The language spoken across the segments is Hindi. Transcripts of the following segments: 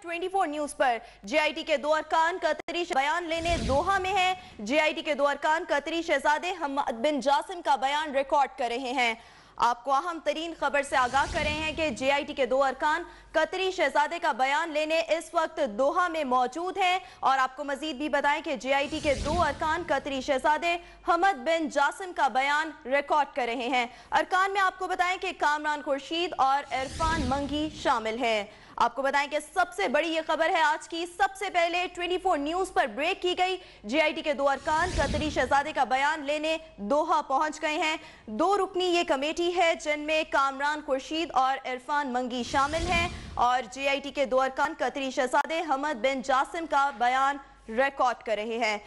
24 न्यूज पर। जेआईटी के 2 अरकान कतरी बयान लेने दोहा में हैं। जेआईटी के 2 अरकान कतरी शहजादे हम्मद बिन जासिम का बयान रिकॉर्ड कर रहे हैं। आपको अहम तरीन खबर से आगाह कर रहे हैं कि जेआईटी के 2 अरकान कतरी शहजादे का बयान लेने इस वक्त दोहा में मौजूद हैं। और आपको मजीद भी बताएं कि जेआईटी के 2 अरकान कतरी शहजादे हम्मद बिन जासिम का बयान रिकॉर्ड कर रहे हैं। अरकान में आपको बताएं कि कामरान खुर्शीद और इरफान मंगी शामिल हैं। आपको बताएं कि सबसे बड़ी ये खबर है आज की। सबसे पहले 24 न्यूज पर ब्रेक की गई। जेआईटी के 2 अरकान कतरी शहजादे का बयान लेने दोहा पहुंच गए हैं। 2 रुकनी ये कमेटी है जिनमें कामरान खुर्शीद और इरफान मंगी शामिल हैं और जेआईटी के 2 अरकान कतरी शहजादे हम्मद बिन जासिम का बयान रिकॉर्ड कर रहे हैं।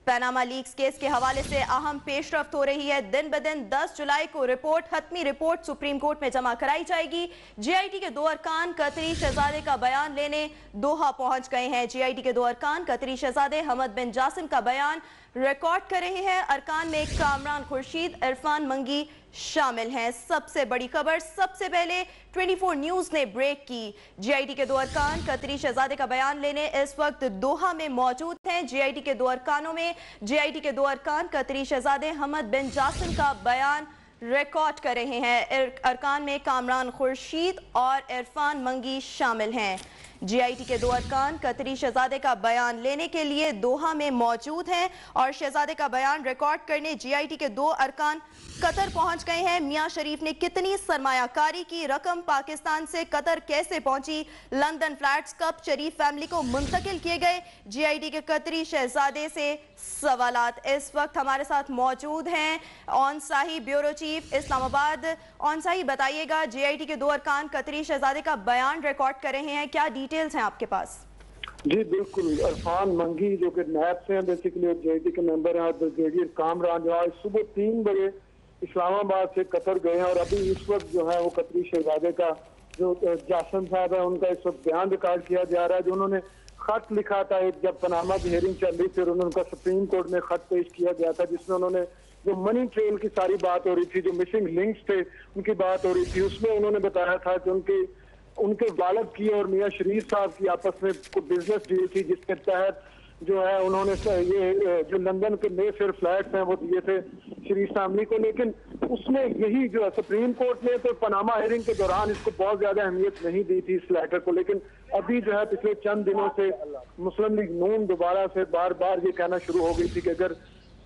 पनामा लीक्स केस के हवाले से अहम पेशरफ्त हो रही है। दिन ब दिन 10 जुलाई को हतमी रिपोर्ट सुप्रीम कोर्ट में जमा कराई जाएगी। जेआईटी के 2 अरकान कतरी शहजादे का बयान लेने दोहा पहुंच गए हैं। जेआईटी के 2 अरकान कतरी शहजादे हम्मद बिन जासिम का बयान रिकॉर्ड कर रहे हैं। अरकान में कामरान खुर्शीद, इरफान मंगी शामिल हैं। सबसे बड़ी खबर सबसे पहले 24 न्यूज ने ब्रेक की। जेआईटी के 2 अरकान कतरी शहजादे का बयान लेने इस वक्त दोहा में मौजूद हैं। जेआईटी के 2 अरकानों में जेआईटी के 2 अरकान कतरी शहजादे हम्मद बिन जासिम का बयान रिकॉर्ड कर रहे हैं। अरकान में कामरान खुर्शीद और इरफान मंगी शामिल हैं। जेआईटी के 2 अरकान कतरी शहजादे का बयान लेने के लिए दोहा में मौजूद हैं और शहजादे का बयान रिकॉर्ड करने जेआईटी के 2 अरकान कतर पहुंच गए हैं। मियां शरीफ ने कितनी सरमायाकारी की, रकम पाकिस्तान से कतर कैसे पहुंची, लंदन फ्लैट्स कब शरीफ फैमिली को मुंतकिल किए गए, जेआईटी के कतरी शहजादे से सवालात। इस वक्त हमारे साथ मौजूद हैं ऑन साही ब्यूरो चीफ इस्लामाबाद। ऑन साही बताइएगा, जेआईटी के 2 अरकान कतरी शहजादे का बयान रिकॉर्ड कर रहे हैं, क्या डिटेल्स हैं आपके पास? जी बिल्कुल, इरफान मंगी जो कि नैब से हैं, बेसिकली जेआईटी के मेंबर हैं, ब्रिगेडियर कामरान जो आज सुबह 3 बजे इस्लामाबाद से कतर गए हैं और अभी इस वक्त जो है वो कतरी शहजादे का जो जासिम साहब है उनका इस वक्त बयान रिकॉर्ड किया जा रहा है। जो उन्होंने खत लिखा था एक, जब पनामा की हेयरिंग चल रही थी और उनका सुप्रीम कोर्ट में खत पेश किया गया था जिसमें उन्होंने जो मनी ट्रेल की सारी बात हो रही थी, जो मिसिंग लिंक्स थे उनकी बात हो रही थी, उसमें उन्होंने बताया था कि उनके वालिद की और मियां शरीफ साहब की आपस में कोई बिजनेस डील थी जिसके तहत जो है उन्होंने ये जो लंदन के मेफेयर फ्लैट्स हैं वो दिए थे शरीफ फैमिली को। लेकिन उसमें यही जो है सुप्रीम कोर्ट ने तो पनामा हेयरिंग के दौरान इसको बहुत ज्यादा अहमियत नहीं दी थी इस लेटर को, लेकिन अभी जो है पिछले चंद दिनों से मुस्लिम लीग नून दोबारा से बार बार ये कहना शुरू हो गई थी कि अगर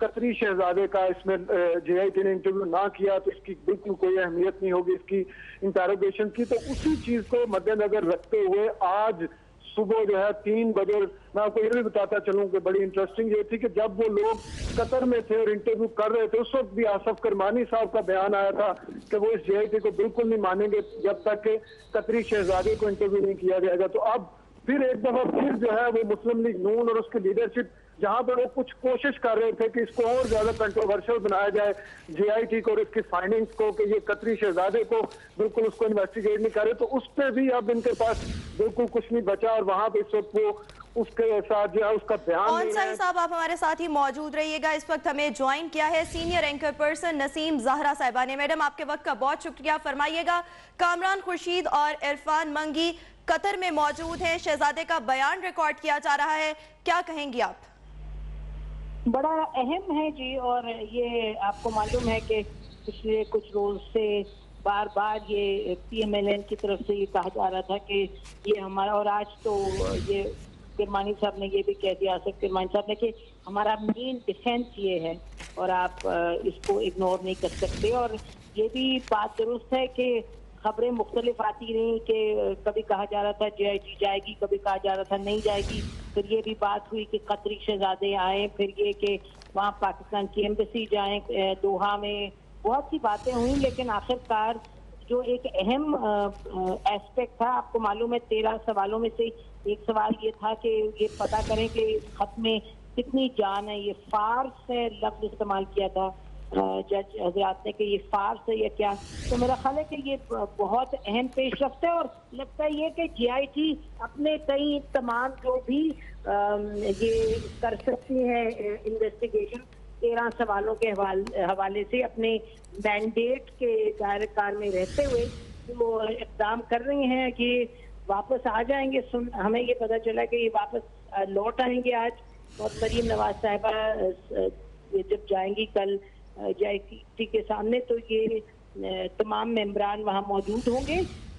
कतरी शहजादे का इसमें जेआईटी ने इंटरव्यू ना किया तो इसकी बिल्कुल कोई अहमियत नहीं होगी इसकी इंटेरोगेशन की। तो उसी चीज को मद्देनजर रखते हुए आज सुबह जो है 3 बजे, मैं आपको ये भी बताता चलूं कि बड़ी इंटरेस्टिंग ये थी कि जब वो लोग कतर में थे और इंटरव्यू कर रहे थे उस वक्त भी आसफ करमानी साहब का बयान आया था कि वो इस जेआईटी को बिल्कुल नहीं मानेंगे जब तक कि कतरी शहजादे को इंटरव्यू नहीं किया जाएगा। तो अब फिर एक दफा फिर जो है वो मुस्लिम लीग नून और उसकी लीडरशिप जहां पर वो कुछ कोशिश कर रहे थे कि इसको और ज्यादा कंट्रोवर्शियल बनाया जाए जेआईटी को और इसकी फाइंडिंग्स को कि ये कतरी शहजादे को बिल्कुल उसको इन्वेस्टिगेट नहीं कर रहे, तो उस पर भी अब इनके पास बिल्कुल कुछ नहीं बचा और वहां पे इस वक्त वो उसके साथ जो है उसका बयान। ऑन साही साहब आप हमारे साथ ही मौजूद रहिएगा। इस वक्त हमें ज्वाइन किया है senior anchor person Naseem Zahra साहिबा ने। मैडम आपके वक्त का बहुत शुक्रिया। फरमाइएगा, कामरान खुर्शीद और इरफान मंगी कतर में मौजूद हैं, शहजादे का बयान रिकॉर्ड किया जा रहा है, क्या कहेंगी आप? बड़ा अहम है जी, और ये आपको मालूम है कि पिछले कुछ रोज से बार बार ये पीएमएलएन की तरफ से ये कहा जा रहा था कि ये हमारा, और आज तो ये किरमानी साहब ने ये भी कह दिया, आसिफ किरमानी साहब ने, कि हमारा मेन डिफेंस ये है और आप इसको इग्नोर नहीं कर सकते। और ये भी बात दुरुस्त है कि खबरें मुख्तलिफ आती रही कि कभी कहा जा रहा था जेआईटी जाएगी, कभी कहा जा रहा था नहीं जाएगी, फिर ये भी बात हुई कि कतरी शहजादे आए, फिर ये कि वहाँ पाकिस्तान की एम्बेसी जाए दोहा में, बहुत सी बातें हुई। लेकिन आखिरकार जो एक अहम एस्पेक्ट था, आपको मालूम है 13 सवालों में से एक सवाल ये था कि ये पता करें कि इस खत में कितनी जान है। ये फार्स है लफ्ज इस्तेमाल किया था जज हजरात ने कि ये फार्स है या क्या। तो मेरा ख्याल है कि ये बहुत अहम पेशरफ्त है और लगता है ये कि जेआईटी अपने कई तमाम जो भी ये कर सकती है इन्वेस्टिगेशन 13 सवालों के हवाले से अपने मैंडेट के दायरे कार में रहते हुए वो इक़दाम कर रही हैं कि वापस आ जाएंगे। हमें ये पता चला कि ये वापस लौट आएंगे आज, और मरीम नवाज साहिबा जब जाएंगी कल JIT के सामने तो ये तमाम मेंबरान वहाँ मौजूद होंगे।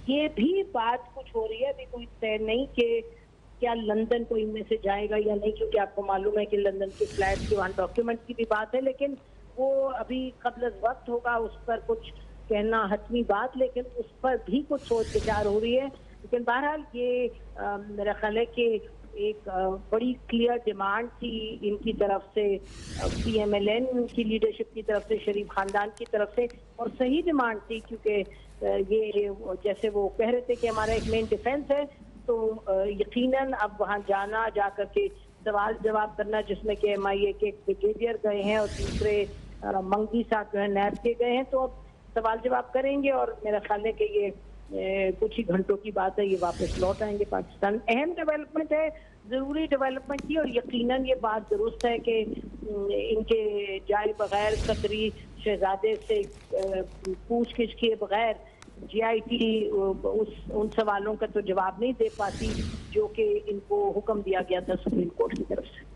ये भी बात कुछ हो रही है, अभी कोई तय नहीं कि क्या लंदन कोई इनमें से जाएगा या नहीं, क्योंकि आपको मालूम है कि लंदन के फ्लैट के वहाँ डॉक्यूमेंट की भी बात है, लेकिन वो अभी कब्ल वक्त होगा उस पर कुछ कहना हतमी बात, लेकिन उस पर भी कुछ सोच विचार हो रही है। लेकिन बहरहाल ये मेरा ख्याल है कि एक बड़ी क्लियर डिमांड थी इनकी तरफ से, PMLN की लीडरशिप की तरफ से, शरीफ खानदान की तरफ से, और सही डिमांड थी, क्योंकि ये जैसे वो कह रहे थे कि हमारा एक मेन डिफेंस है, तो यकीनन अब वहाँ जाना, जा करके सवाल जवाब करना, जिसमें कि MIA के ब्रिगेडियर गए हैं और दूसरे मंगी साहब जो है नैब के गए हैं, तो अब सवाल जवाब करेंगे और मेरा ख्याल है कि ये कुछ ही घंटों की बात है, ये वापस लौट आएंगे पाकिस्तान। अहम डेवलपमेंट है, जरूरी डेवलपमेंट थी, और यकीनन ये बात दुरुस्त है कि इनके जाए बगैर कतरी शहजादे से पूछ गिछ किए बगैर JIT उन सवालों का तो जवाब नहीं दे पाती जो कि इनको हुक्म दिया गया था सुप्रीम कोर्ट की तरफ से।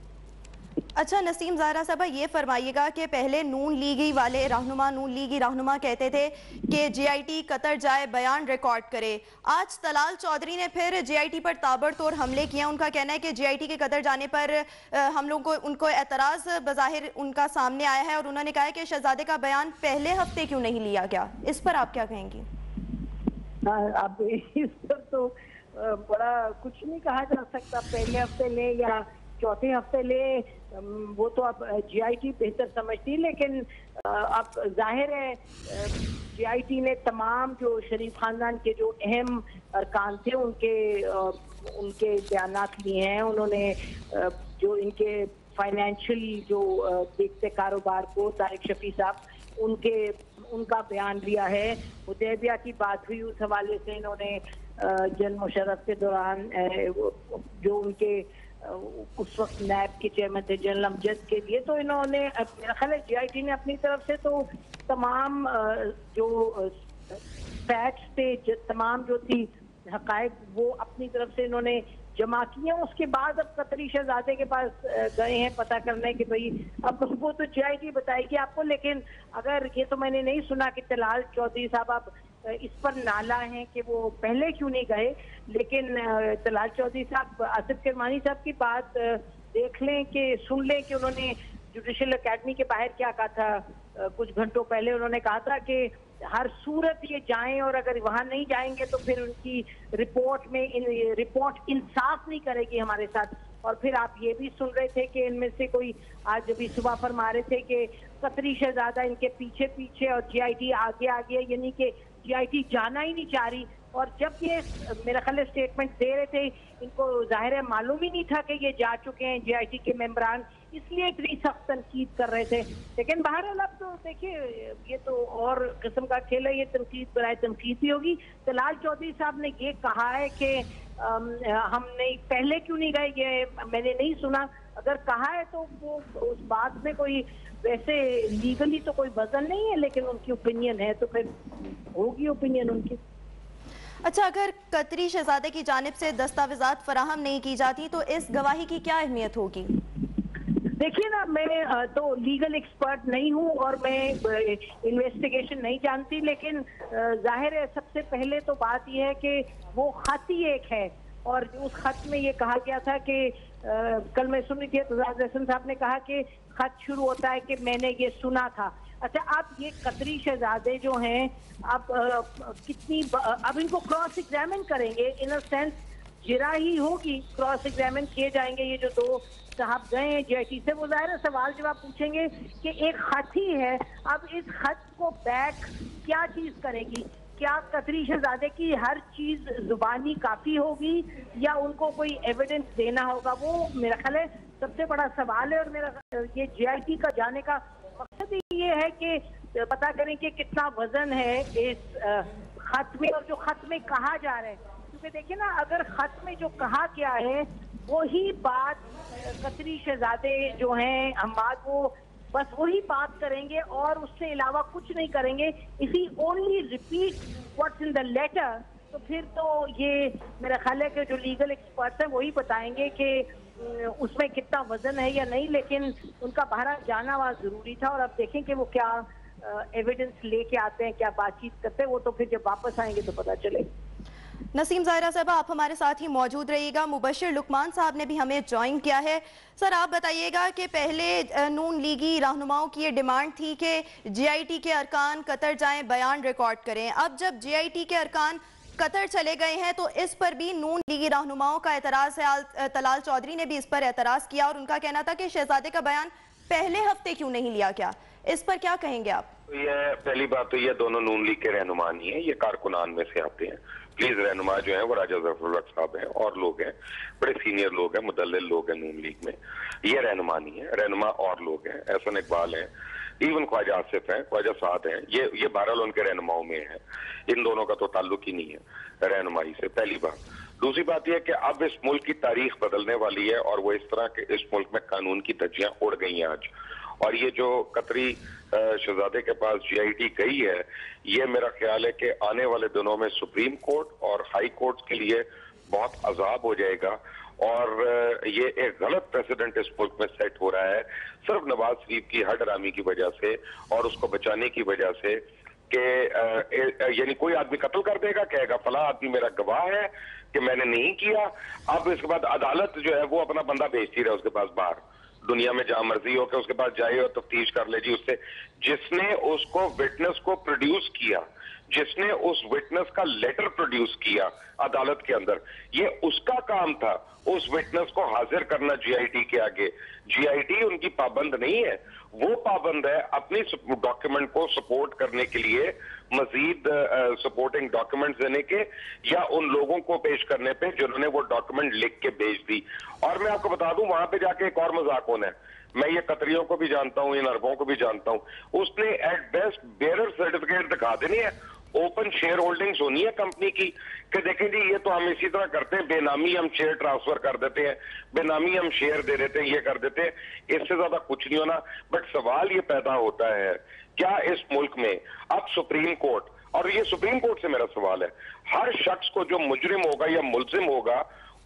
अच्छा नसीम ज़हरा साहबा, ये फरमाइएगा कि पहले नून लीगी वाले रहनुमा, नून लीगी रहनुमा कहते थे कि JIT कतर जाए, बयान रिकॉर्ड करे। आज तलाल चौधरी ने फिर JIT पर ताबड़तोड़ हमले किए। उनका कहना है कि JIT के कतर जाने पर हम लोगों को उनको एतराज़ बज़ाहिर उनका सामने आया है, और उन्होंने कहा है कि शहजादे का बयान पहले हफ्ते क्यों नहीं लिया गया। इस पर आप क्या कहेंगी? अब इस पर तो बड़ा कुछ नहीं कहा जा सकता, पहले हफ्ते ले या चौथे हफ्ते ले, वो तो अब JIT बेहतर समझती, लेकिन अब जाहिर है JIT ने तमाम जो शरीफ खानदान के जो अहम अरकान थे उनके बयानात लिए हैं। उन्होंने जो इनके फाइनेंशियल जो देखते कारोबार को, तारिक शफी साहब, उनका बयान लिया है। हुदैबिया की बात हुई, उस हवाले से इन्होंने जनरल मुशर्रफ के दौरान जो उनके उस वक्त नैब के चेयरमैन थे जनरल अमजद के लिए, तो इन्होंने मेरा ख्याल है JIT ने अपनी तरफ से तो तमाम जो फैक्ट्स थे, तमाम जो थी हकायक, वो अपनी तरफ से इन्होंने जमा किए। उसके बाद अब कतरी शहजादे के पास गए हैं पता करने कि भाई अब वो तो JIT बताएगी आपको, लेकिन अगर ये तो मैंने नहीं सुना कि तलाल चौधरी साहब अब इस पर नाला हैं कि वो पहले क्यों नहीं गए, लेकिन तलाल चौधरी साहब आसिफ किरमानी साहब की बात देख लें कि सुन लें कि उन्होंने जुडिशल एकेडमी के बाहर क्या कहा था। कुछ घंटों पहले उन्होंने कहा था कि हर सूरत ये जाएं, और अगर वहां नहीं जाएंगे तो फिर उनकी रिपोर्ट इंसाफ नहीं करेगी हमारे साथ। और फिर आप ये भी सुन रहे थे कि इनमें से कोई आज अभी सुबह फरमा रहे थे कि कतरी शहजादा इनके पीछे पीछे और JIT आगे आगे, यानी कि JIT जाना ही नहीं चाह रही। और जब ये मेरा ख्याल स्टेटमेंट दे रहे थे, इनको जाहिर है मालूम ही नहीं था कि ये जा चुके हैं JIT के मेंबरान, इसलिए इतनी सख्त तनकीद कर रहे थे। लेकिन बहरहाल अब तो देखिए ये तो और किस्म का खेल है, ये तनकीद बराए तनकीद ही होगी। तलाल चौधरी साहब ने ये कहा है कि हम नहीं पहले क्यों नहीं गए, ये मैंने नहीं सुना। अगर कहा है तो वो उस बात में कोई वैसे लीगली तो कोई वजन नहीं है, लेकिन उनकी ओपिनियन है तो फिर होगी ओपिनियन उनकी। अच्छा, अगर कतरी शहजादे की जानिब से दस्तावेजात फराहम नहीं की जाती तो इस गवाही की क्या अहमियत होगी? देखिए ना, मैं तो लीगल एक्सपर्ट नहीं हूँ और मैं इन्वेस्टिगेशन नहीं जानती, लेकिन जाहिर है सबसे पहले तो बात यह है कि वो खत ही एक है, और उस खत में ये कहा गया था कि कल मैं सुन रही थी एतजाज हसन साहब ने कहा कि खत शुरू होता है कि मैंने ये सुना था। अच्छा, अब ये कतरी शहजादे जो हैं, अब अब इनको क्रॉस एग्जामिन करेंगे, इन अ सेंस जिरा ही होगी, क्रॉस एग्जामिन किए जाएंगे। ये जो दो साहब गए हैं JIT से, वो जाहिर है सवाल जवाब पूछेंगे कि एक खत ही है, अब इस खत को बैक क्या चीज करेगी? क्या कतरी शहजादे की हर चीज जुबानी काफी होगी या उनको कोई एविडेंस देना होगा? वो मेरा ख्याल है सबसे बड़ा सवाल है। और मेरा ये JIT का जाने का मकसद ही ये है कि पता करें कि कितना वजन है इस खत में और जो खत में कहा जा रहा है। क्योंकि देखिए ना, अगर खत में जो कहा गया है वही बात कतरी शहजादे जो हैं हम्माद, वो बस वही बात करेंगे और उससे अलावा कुछ नहीं करेंगे। इसी only repeat what's in the letter, तो फिर तो ये मेरा ख्याल है कि जो लीगल एक्सपर्ट्स हैं वही बताएंगे कि उसमें कितना वजन है या नहीं, लेकिन उनका बाहर जाना वहाँ जरूरी था। और अब देखें कि वो क्या एविडेंस लेके आते हैं, क्या बातचीत करते हैं, वो तो फिर जब वापस आएंगे तो पता चलेगा। नसीम ज़ाहिरा साहब, आप हमारे साथ ही मौजूद रहिएगा। मुबशिर लुकमान साहब ने भी हमें ज्वाइन किया है। सर, आप बताइएगा कि पहले नून लीगी रहनुमाओं की ये डिमांड थी कि जीआईटी के अरकान कतर जाएं, बयान रिकॉर्ड करें। अब जब जीआईटी के अरकान कतर चले गए हैं तो इस पर भी नून लीगी रहनुमाओं का एतराज़ है। तलाल चौधरी ने भी इस पर एतराज़ किया और उनका कहना था कि शहजादे का बयान पहले हफ्ते क्यों नहीं लिया गया। इस पर क्या कहेंगे आप? ये पहली बात तो ये दोनों नून लीग के रहनुमा नहीं है, ये कारकुनान में से आते हैं। प्लीज रहनुमा जो है वो राजा जफरुल हक साहब हैं और लोग हैं, बड़े सीनियर लोग हैं, मुदल्लिल लोग हैं नून लीग में। ये रहनुमा नहीं है, रहनुमा और लोग हैं, एहसन इकबाल हैं, इवन ख्वाजा आसिफ हैं, ख्वाजा साद हैं। ये बहरहाल उनके रहनुमाओं में है। इन दोनों का तो ताल्लुक ही नहीं है रहनुमाई से, पहली बात। दूसरी बात यह कि अब इस मुल्क की तारीख बदलने वाली है और वो इस तरह के इस मुल्क में कानून की धज्जियां उड़ गई हैं आज। और ये जो कतरी शहजादे के पास जीआईटी गई है, ये मेरा ख्याल है कि आने वाले दिनों में सुप्रीम कोर्ट और हाई कोर्ट के लिए बहुत अजाब हो जाएगा। और ये एक गलत प्रेसिडेंट इस मुल्क में सेट हो रहा है सिर्फ नवाज शरीफ की हडरामी की वजह से और उसको बचाने की वजह से कि यानी कोई आदमी कत्ल कर देगा, कहेगा फला आदमी मेरा गवाह है कि मैंने नहीं किया। अब इसके बाद अदालत जो है वो अपना बंदा भेजती रहे उसके पास बाहर, दुनिया में जहां मर्जी हो के उसके पास जाए और तफ्तीश कर ले जी उससे। जिसने उसको विटनेस को प्रोड्यूस किया, जिसने उस विटनेस का लेटर प्रोड्यूस किया अदालत के अंदर, ये उसका काम था उस विटनेस को हाजिर करना जीआईटी के आगे। जीआईटी उनकी पाबंद नहीं है, वो पाबंद है अपनी डॉक्यूमेंट को सपोर्ट करने के लिए मजीद सपोर्टिंग डॉक्यूमेंट्स देने के या उन लोगों को पेश करने पे जिन्होंने वो डॉक्यूमेंट लिख के भेज दी। और मैं आपको बता दूं वहां पे जाके एक और मजाक होना है, मैं ये कतरियों को भी जानता हूं, इन अरबों को भी जानता हूं, उसने एट बेस्ट बेरर सर्टिफिकेट दिखा देनी है, ओपन शेयर होल्डिंग्स होनी है कंपनी की कि देखें जी ये तो हम इसी तरह करते हैं, बेनामी हम शेयर ट्रांसफर कर देते हैं, बेनामी हम शेयर दे देते हैं, ये कर देते हैं, इससे ज्यादा कुछ नहीं होना। बट सवाल ये पैदा होता है क्या इस मुल्क में अब सुप्रीम कोर्ट, और ये सुप्रीम कोर्ट से मेरा सवाल है, हर शख्स को जो मुजरिम होगा या मुलजिम होगा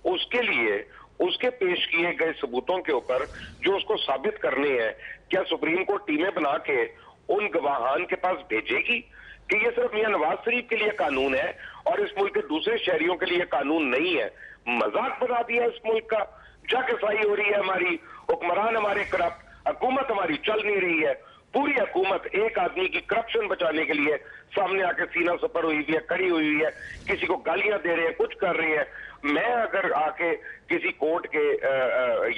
उसके लिए उसके पेश किए गए सबूतों के ऊपर जो उसको साबित करने हैं, क्या सुप्रीम कोर्ट टीमें बना के उन गवाहान के पास भेजेगी कि ये सिर्फ मियां नवाज शरीफ के लिए कानून है और इस मुल्क के दूसरे शहरियों के लिए कानून नहीं है? मजाक बना दिया इस मुल्क का, जगसाई हो रही है हमारी, हुक्मरान हमारे करप्ट, हुकूमत हमारी चल नहीं रही है, पूरी हुकूमत एक आदमी की करप्शन बचाने के लिए सामने आके सीना सपर हुई हुई है, खड़ी हुई है, किसी को गालियां दे रहे हैं, कुछ कर रहे हैं। मैं अगर आके किसी कोर्ट के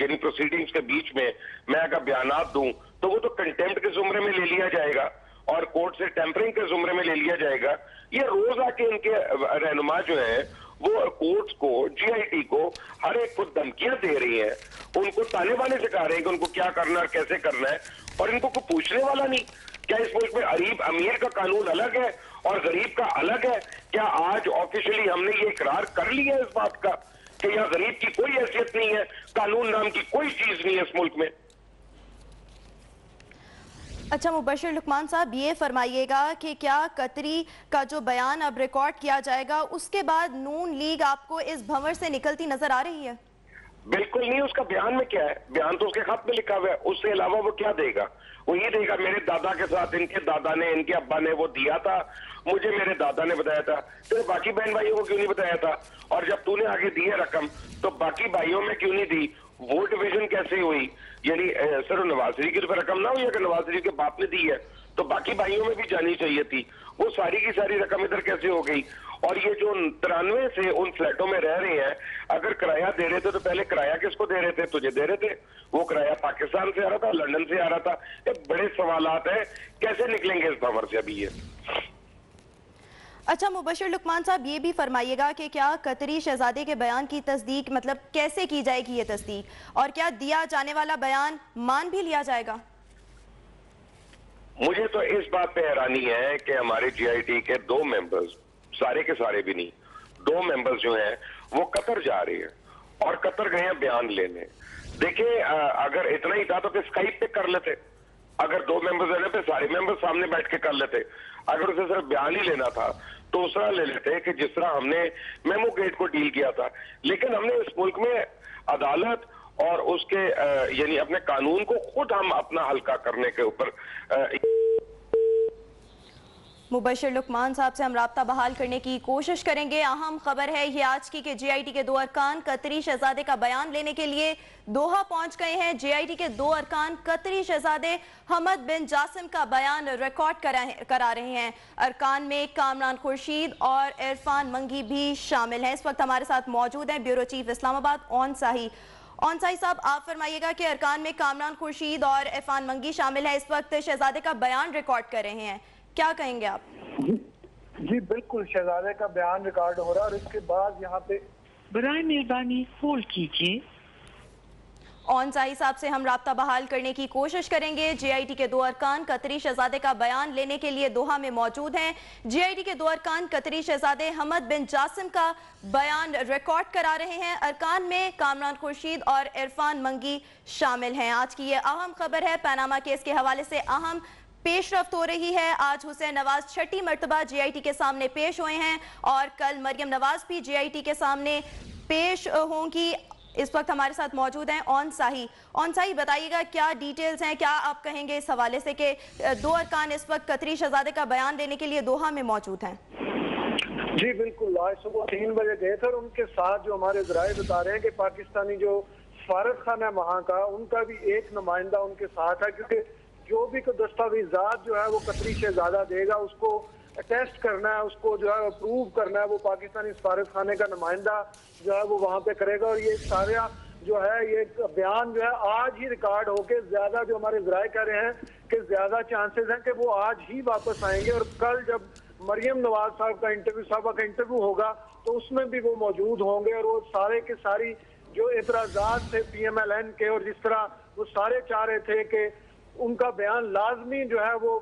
यानी प्रोसीडिंग्स के बीच में मैं अगर बयानात दूं तो वो तो कंटेम्प्ट के जुमरे में ले लिया जाएगा और कोर्ट से टेम्परिंग के जुमरे में ले लिया जाएगा। ये रोज आके इनके रहनुमा जो है वो कोर्ट्स को, जीआईटी को हर एक को धमकियां दे रही हैं, उनको ताने बाने सिखा रहे हैं कि उनको क्या करना है, कैसे करना है, और इनको कोई पूछने वाला नहीं। क्या इस मुल्क में गरीब अमीर का कानून अलग है और गरीब का अलग है? क्या आज ऑफिशियली हमने ये इकरार कर लिया इस बात का कि यहाँ गरीब की कोई हैसियत नहीं है, कानून नाम की कोई चीज नहीं है इस मुल्क में? अच्छा मुबशिर लुकमान साहब, ये फरमाइएगा कि क्या कतरी का जो बयान अब रिकॉर्ड किया जाएगा उसके बाद नून लीग आपको इस भंवर से निकलती नजर आ रही है? बिल्कुल नहीं। उसका बयान में क्या है? बयान तो उसके खत में लिखा हुआ है, उससे अलावा वो क्या देगा? वो ये देगा मेरे दादा के साथ इनके दादा ने, इनके अब्बा ने वो दिया था, मुझे मेरे दादा ने बताया था, तेरे बाकी बहन भाइयों को क्यों नहीं बताया था? और जब तूने आगे दी है रकम तो बाकी भाइयों में क्यों नहीं दी? वो डिवीजन कैसे हुई? यानी सिर्फ नवाज शरीफ की रकम ना हुई, अगर नवाज शरीफ के बाप ने दी है तो बाकी भाइयों में भी जानी चाहिए थी। वो सारी की सारी रकम इधर कैसे हो गई? और ये जो 93 से उन फ्लैटों में रह रहे हैं, अगर किराया दे रहे थे तो पहले किराया किसको दे रहे थे? तुझे दे रहे थे। वो किराया पाकिस्तान से आ रहा था, लंदन से आ रहा था। ये बड़े सवालात हैं, कैसे निकलेंगे इस भंवर से अभी ये? अच्छा मुबशिर लुकमान साहब, ये भी फरमाइएगा कि क्या कतरी शहजादे के बयान की तस्दीक मतलब कैसे की जाएगी ये तस्दीक, और क्या दिया जाने वाला बयान मान भी लिया जाएगा? मुझे तो इस बात पे हैरानी है कि हमारे जीआईटी के 2 मेंबर्स, सारे के सारे भी नहीं, 2 मेंबर्स जो हैं वो कतर जा रहे हैं और कतर गए हैं बयान लेने। देखिए अगर इतना ही था तो फिर स्काइप पे कर लेते, अगर 2 मेंबर्स रहने पे सारे मेंबर्स सामने बैठ के कर लेते। अगर उसे सिर्फ बयान ही लेना था दूसरा ले लेते हैं कि जिस तरह हमने मेमो गेट को डील किया था, लेकिन हमने इस मुल्क में अदालत और उसके यानी अपने कानून को खुद हम अपना हल्का करने के ऊपर मुबशिर लुकमान साहब से हम राब्ता बहाल करने की कोशिश करेंगे। अहम खबर है ये आज की कि JIT के 2 अरकान कतरी शहजादे का बयान लेने के लिए दोहा पहुंच गए हैं। JIT के 2 अरकान कतरी शहजादे हमद बिन जासिम का बयान रिकॉर्ड करा रहे हैं। अरकान में कामरान खुर्शीद और इरफान मंगी भी शामिल हैं। इस वक्त हमारे साथ मौजूद हैं ब्यूरो चीफ इस्लामाबाद ऑन साही साहब, आप फरमाइएगा कि अरकान में कामरान खुर्शीद और इरफान मंगी शामिल है, इस वक्त शहजादे का बयान रिकॉर्ड कर रहे हैं, क्या कहेंगे आप? जी बिल्कुल, शहजादे का बयान रिकॉर्ड हो रहा है और इसके बाद यहाँ पे बराए मेहरबानी होल्ड कीजिए। ऑन साही साहब से हम राब्ता बहाल करने की कोशिश करेंगे। JIT के 2 अरकान कतरी शहजादे का बयान लेने के लिए दोहा में मौजूद हैं। JIT के 2 अरकान कतरी शहजादे हमद बिन जासिम का बयान रिकॉर्ड करा रहे हैं। अरकान में कामरान खुर्शीद और इरफान मंगी शामिल हैं। आज की ये अहम खबर है, पनामा केस के हवाले से अहम पेशरफ्त हो रही है। आज हुसैन नवाज छठी मरतबा JIT के सामने पेश हुए हैं और कल मरियम नवाज भी JIT के सामने पेश होंगी। इस वक्त हमारे साथ मौजूद हैं ऑन साही, बताइएगा क्या डिटेल्स हैं, क्या आप कहेंगे इस हवाले से कि 2 अरकान इस वक्त कतरी शहजादे का बयान लेने के लिए दोहा में मौजूद हैं? जी बिल्कुल, आज सुबह 3 बजे गए थे और उनके साथ जो हमारे जराए बता रहे हैं कि पाकिस्तानी जो सफारत खाना है वहाँ का, उनका भी एक नुमाइंदा उनके साथ है, क्योंकि जो भी कोई दस्तावेजात जो है वो कतरी शहजादा देगा उसको अटेस्ट करना है, उसको जो है अप्रूव करना है, वो पाकिस्तानी सफारत खाने का नुमाइंदा जो है वो वहाँ पे करेगा। और ये सारा जो है ये बयान जो है आज ही रिकॉर्ड होके, ज्यादा जो हमारे जराए कह रहे हैं कि ज्यादा चांसेस हैं कि वो आज ही वापस आएंगे और कल जब मरियम नवाज साहब का इंटरव्यू होगा तो उसमें भी वो मौजूद होंगे और वो सारे के सारी जो एतराजात थे PMLN के और जिस तरह वो सारे चाह रहे थे कि उनका बयान लाजमी जो है वो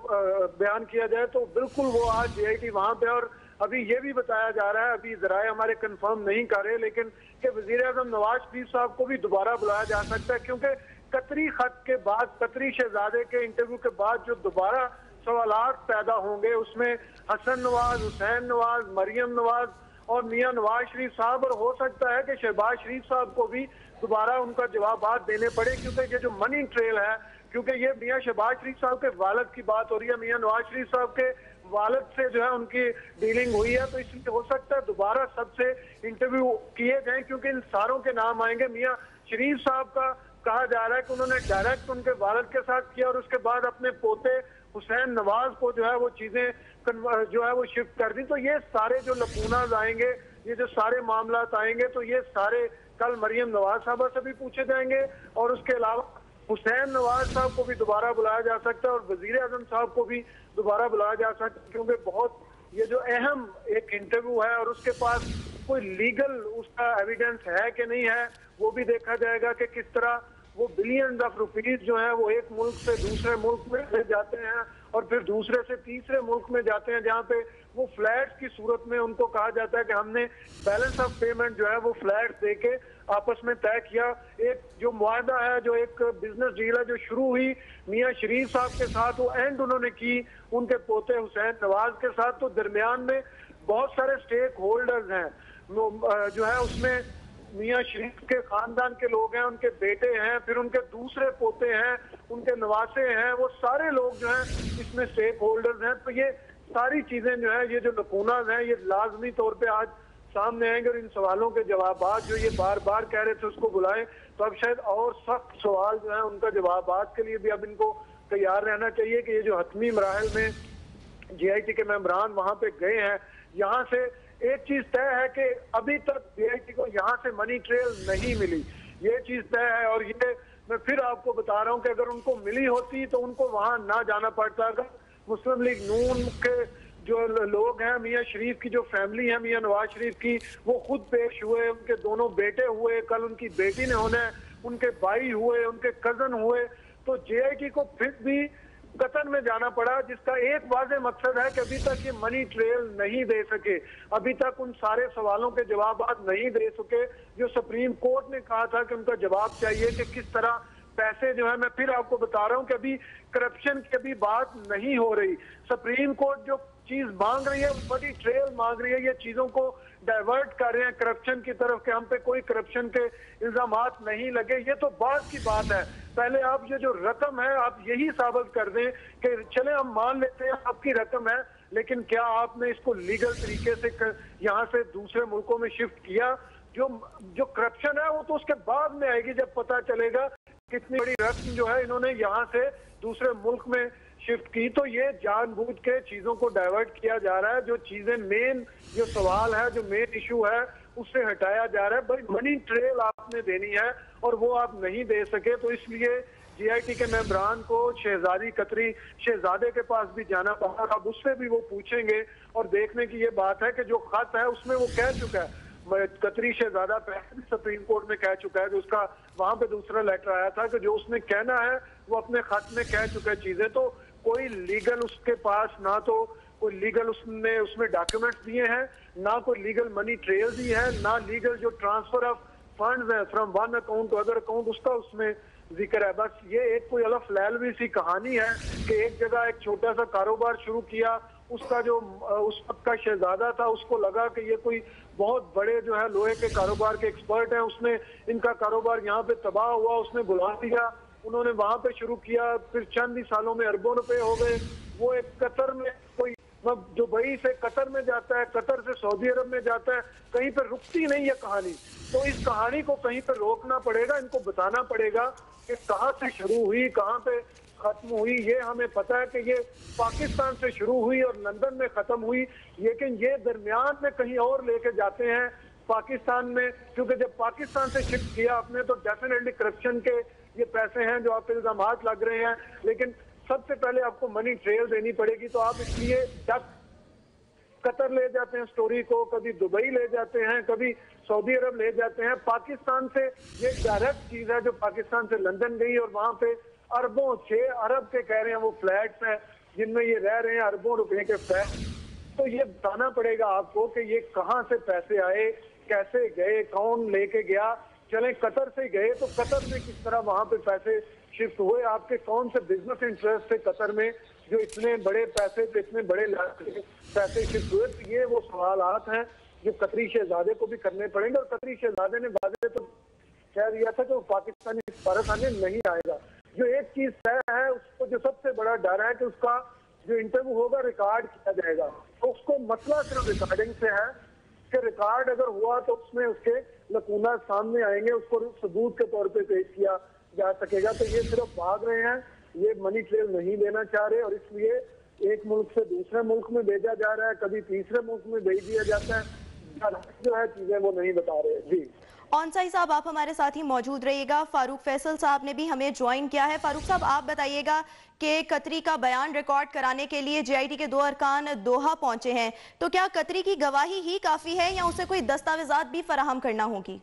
बयान किया जाए, तो बिल्कुल वो आज JIT वहाँ पे। और अभी ये भी बताया जा रहा है, अभी जराए हमारे कंफर्म नहीं कर रहे, लेकिन कि वजीर आजम नवाज शरीफ साहब को भी दोबारा बुलाया जा सकता है, क्योंकि कतरी खत के बाद, कतरी शहजादे के इंटरव्यू के बाद जो दोबारा सवालात पैदा होंगे उसमें हसन नवाज, हुसैन नवाज, मरियम नवाज और मियां नवाज शरीफ साहब, और हो सकता है कि शहबाज शरीफ साहब को भी दोबारा उनका जवाब देने पड़े, क्योंकि ये जो मनी ट्रेल है, क्योंकि ये मियां शहबाज शरीफ साहब के वालिद की बात हो रही है, मियां नवाज शरीफ साहब के वालिद से जो है उनकी डीलिंग हुई है, तो इसलिए हो सकता है दोबारा सबसे इंटरव्यू किए जाएं, क्योंकि इन सारों के नाम आएंगे। मियां शरीफ साहब का कहा जा रहा है कि उन्होंने डायरेक्ट उनके वालिद के साथ किया और उसके बाद अपने पोते हुसैन नवाज को जो है वो चीजें जो है वो शिफ्ट कर दी। तो ये सारे जो लकूनाज आएंगे, ये जो सारे मामला आएंगे, तो ये सारे कल मरियम नवाज साहबा से भी पूछे जाएंगे और उसके अलावा हुसैन नवाज साहब को भी दोबारा बुलाया जा सकता है और वजीर आजम साहब को भी दोबारा बुलाया जा सकता है, क्योंकि बहुत ये जो अहम एक इंटरव्यू है और उसके पास कोई लीगल उसका एविडेंस है कि नहीं है, वो भी देखा जाएगा कि किस तरह वो बिलियंस ऑफ रुपीज जो है वो एक मुल्क से दूसरे मुल्क में ले जाते हैं और फिर दूसरे से तीसरे मुल्क में जाते हैं, जहाँ पे वो फ्लैट्स की सूरत में उनको कहा जाता है कि हमने बैलेंस ऑफ पेमेंट जो है वो फ्लैट दे के आपस में तय किया। एक जो मुआहदा है, जो एक बिजनेस डील है जो शुरू हुई मियां शरीफ साहब के साथ, वो एंड उन्होंने की उनके पोते हुसैन नवाज के साथ। तो दरमियान में बहुत सारे स्टेक होल्डर्स हैं जो है, उसमें मियां शरीफ के खानदान के लोग हैं, उनके बेटे हैं, फिर उनके दूसरे पोते हैं, उनके नवासे हैं, वो सारे लोग जो हैं इसमें स्टेक होल्डर्स हैं। तो ये सारी चीजें जो है, ये जो लकूनाज हैं, ये लाजमी तौर पे आज सामने आएंगे और इन सवालों के जवाब जो ये बार बार कह रहे थे उसको बुलाएं, तो अब शायद और सख्त सवाल जो है उनका जवाब के लिए भी अब इनको तैयार रहना चाहिए कि ये जो हतमी मराहल में JIT के मेंबरान वहां पे गए हैं, यहाँ से एक चीज तय है कि अभी तक JIT को यहाँ से मनी ट्रेल नहीं मिली, ये चीज तय है। और ये मैं फिर आपको बता रहा हूँ कि अगर उनको मिली होती तो उनको वहां ना जाना पड़ता। अगर मुस्लिम लीग नून के जो लोग हैं, मियां शरीफ की जो फैमिली है मियां नवाज शरीफ की, वो खुद पेश हुए, उनके दोनों बेटे हुए, कल उनकी बेटी ने होना है, उनके भाई हुए, उनके कजन हुए, तो JIT को फिर भी कतन में जाना पड़ा, जिसका एक वाज़ेह मकसद है कि अभी तक ये मनी ट्रेल नहीं दे सके, अभी तक उन सारे सवालों के जवाब नहीं दे सके जो सुप्रीम कोर्ट ने कहा था कि उनका जवाब चाहिए कि किस तरह पैसे जो है। मैं फिर आपको बता रहा हूं कि अभी करप्शन की अभी बात नहीं हो रही। सुप्रीम कोर्ट जो चीज मांग रही है, मनी ट्रेल मांग रही है, ये चीजों को डाइवर्ट कर रहे हैं करप्शन की तरफ कि हम पे कोई करप्शन के इल्जामात नहीं लगे। ये तो बाद की बात है, पहले आप ये जो रकम है आप यही साबित कर दें कि चले हम मान लेते हैं आपकी रकम है, लेकिन क्या आपने इसको लीगल तरीके से यहाँ से दूसरे मुल्कों में शिफ्ट किया? जो करप्शन है वो तो उसके बाद में आएगी, जब पता चलेगा कितनी बड़ी रकम जो है इन्होंने यहाँ से दूसरे मुल्क में शिफ्ट की। तो ये जानबूझ के चीजों को डाइवर्ट किया जा रहा है, जो चीजें मेन जो सवाल है, जो मेन इशू है उससे हटाया जा रहा है। भाई मनी ट्रेल आपने देनी है और वो आप नहीं दे सके, तो इसलिए जीआईटी के मेंबरान को शहजादी कतरी शहजादे के पास भी जाना पड़ा। अब उससे भी वो पूछेंगे और देखने की ये बात है कि जो खत है उसमें वो कह चुका है, कतरी शहजादा पहले भी सुप्रीम कोर्ट में कह चुका है कि उसका वहां पे दूसरा लेटर आया था कि जो उसने कहना है वो अपने खत में कह चुका है चीजें। तो कोई लीगल उसके पास ना तो कोई लीगल उसने उसमें डॉक्यूमेंट्स दिए हैं, ना कोई लीगल मनी ट्रेल दी है, ना लीगल जो ट्रांसफर ऑफ फंड्स है from one account to other account उसका उसमें जिक्र है। बस ये एक कोई अलफ लैलवी सी कहानी है कि एक जगह एक छोटा सा कारोबार शुरू किया, उसका जो उस वक्त का शहजादा था उसको लगा कि ये कोई बहुत बड़े जो है लोहे के कारोबार के एक्सपर्ट हैं, उसने इनका कारोबार यहाँ पे तबाह हुआ, उसने बुला दिया, उन्होंने वहां पे शुरू किया, फिर चंद ही सालों में अरबों रुपए हो गए। वो एक कतर में कोई दुबई से कतर में जाता है, कतर से सऊदी अरब में जाता है, कहीं पर रुकती नहीं है कहानी। तो इस कहानी को कहीं पर रोकना पड़ेगा, इनको बताना पड़ेगा कि कहाँ से शुरू हुई, कहाँ पे खत्म हुई। ये हमें पता है कि ये पाकिस्तान से शुरू हुई और लंदन में खत्म हुई, लेकिन ये दरमियान में कहीं और लेके जाते हैं पाकिस्तान में, क्योंकि जब पाकिस्तान से शिफ्ट किया आपने तो डेफिनेटली करप्शन के ये पैसे हैं जो आप पे इल्जामात लग रहे हैं, लेकिन सबसे पहले आपको मनी ट्रेल देनी पड़ेगी। तो आप इसलिए जब कतर ले जाते हैं स्टोरी को, कभी दुबई ले जाते हैं, कभी सऊदी अरब ले जाते हैं, पाकिस्तान से ये डायरेक्ट चीज है जो पाकिस्तान से लंदन गई और वहां पे अरबों 6 अरब के कह रहे हैं वो फ्लैट्स हैं जिनमें ये रह रहे हैं, अरबों रुपए के फ्लैट। तो ये बताना पड़ेगा आपको कि ये कहाँ से पैसे आए, कैसे गए, कौन लेके गया। चले कतर से गए तो कतर में किस तरह वहां पे पैसे शिफ्ट हुए, आपके कौन से बिजनेस इंटरेस्ट थे कतर में जो इतने बड़े पैसे पे इतने बड़े पैसे शिफ्ट हुए। तो ये वो सवालात हैं जो कतरी शहजादे को भी करने पड़ेंगे। और कतरी शहजादे ने वादे तो कह दिया था कि वो पाकिस्तानी भारत आने नहीं आएगा। जो एक चीज तय है उसको जो सबसे बड़ा डर है कि उसका जो इंटरव्यू होगा रिकॉर्ड किया जाएगा, तो उसको मसला सिर्फ रिकॉर्डिंग से है कि रिकॉर्ड अगर हुआ तो उसमें उसके लकूना सामने आएंगे, उसको सबूत के तौर पे पेश किया जा सकेगा। तो ये सिर्फ भाग रहे हैं, ये मनी ट्रेल नहीं देना चाह रहे और इसलिए एक मुल्क से दूसरे मुल्क में भेजा जा रहा है, कभी तीसरे मुल्क में भेज दिया जाता है, जो है चीजें वो नहीं बता रहे। जी ऑनसाई साहब आप हमारे साथ ही मौजूद रहिएगा। फारूक फैसल साहब ने भी हमें ज्वाइन किया है। फारूक साहब आप बताइएगा कि कतरी का बयान रिकॉर्ड कराने के लिए जीआईटी के 2 अरकान दोहा पहुंचे हैं, तो क्या कतरी की गवाही ही काफी है या उसे कोई दस्तावेजात भी फराहम करना होगी?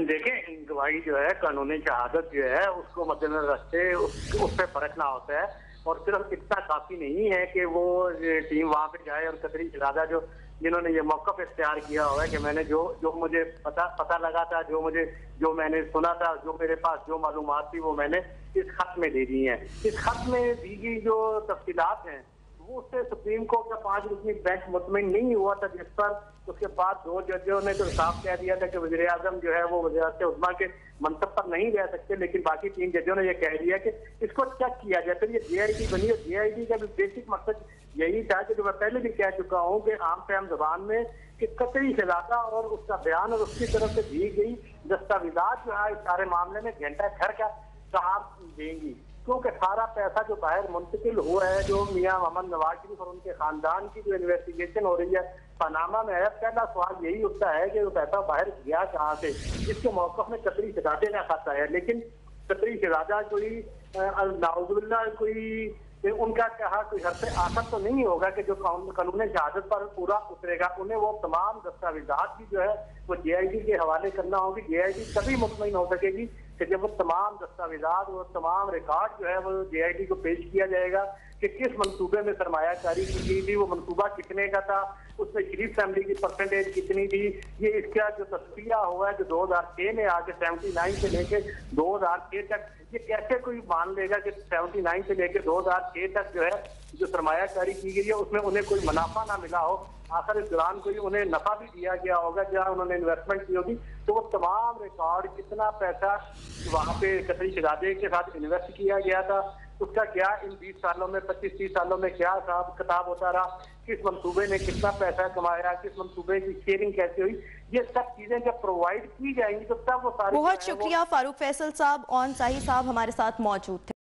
देखें, गवाही जो है कानूनी शहादत जो है उसको मद्देनजर रखते उस पर परखना होता है और सिर्फ इतना काफी नहीं है कि वो टीम वहां पे जाए और कतरी शहजादा जो जिन्होंने ये मौका पे इख्तियार किया हुआ है कि मैंने जो मुझे पता लगा था, जो मैंने सुना था, जो मेरे पास जो मालूमात थी वो मैंने इस खत में दे दी है। इस खत में दी गई जो तफसीलात हैं वो उससे सुप्रीम कोर्ट का 5 रुकनी बेंच मुतमिन नहीं हुआ था, जिस पर उसके बाद 2 जजों ने तो साफ कह दिया था कि वज़ीर आज़म जो है वो वज़ीर उज़्मा के मनसब पर नहीं रह सकते, लेकिन बाकी 3 जजों ने ये कह दिया कि इसको चेक किया जाए। फिर ये जीआईटी बनी और जीआईटी का भी बेसिक मकसद यही था कि जो मैं पहले भी कह चुका हूँ कि आम फहम जबान में कि कतरी शहजादा और उसका बयान और उसकी तरफ से दी गई दस्तावेजात जो है इस सारे मामले में घंटा घर का साथ देंगी, क्योंकि सारा पैसा जो बाहर मुंतकिल हुआ है, जो मियां मोहम्मद नवाज शरीफ और उनके खानदान की जो इन्वेस्टिगेशन हो रही है पनामा में है, पहला सवाल यही उठता है कि वो पैसा बाहर गया कहाँ से, जिसके मौके में कतरी शहजादे का खाता है। लेकिन कतरी शहजादा कोई नाउजुबिल्लाह कोई उनका कहा कोई हद से आखिर तो नहीं होगा कि जो कानून शहादत पर पूरा उतरेगा, उन्हें वो तमाम दस्तावेजात भी जो है वो जीआईटी के हवाले करना होगी। जीआईटी तभी मुतमईन हो सकेगी कि जब वो तमाम दस्तावेजात और तमाम रिकॉर्ड जो है वो जीआईटी को पेश किया जाएगा कि किस मंसूबे में सरमायाकारी की गई थी, वो मंसूबा कितने का था, उसमें शरीफ फैमिली की परसेंटेज कितनी थी। ये इसका जो तस्वीर हुआ है जो 2006 में आके 79 से लेके 2006 तक, ये कैसे कोई मान लेगा कि 79 से लेके 2006 तक जो है जो सरमायाकारी की गई है उसमें उन्हें कोई मुनाफा ना मिला हो। आखिर इस दौरान कोई उन्हें नफा भी दिया गया होगा जहाँ उन्होंने इन्वेस्टमेंट की होगी, तो वो तमाम रिकॉर्ड कितना पैसा वहाँ पे कतरी शहजादे के साथ इन्वेस्ट किया गया था, उसका क्या इन 20 सालों में 25-30 सालों में क्या हिसाब किताब होता रहा, किस मंसूबे ने कितना पैसा कमाया, किस मंसूबे की शेयरिंग कैसे हुई, ये सब चीजें जब प्रोवाइड की जाएंगी तो तब वो सारी बहुत शुक्रिया फारूक फैसल साहब। ऑन साही साहब हमारे साथ मौजूद थे।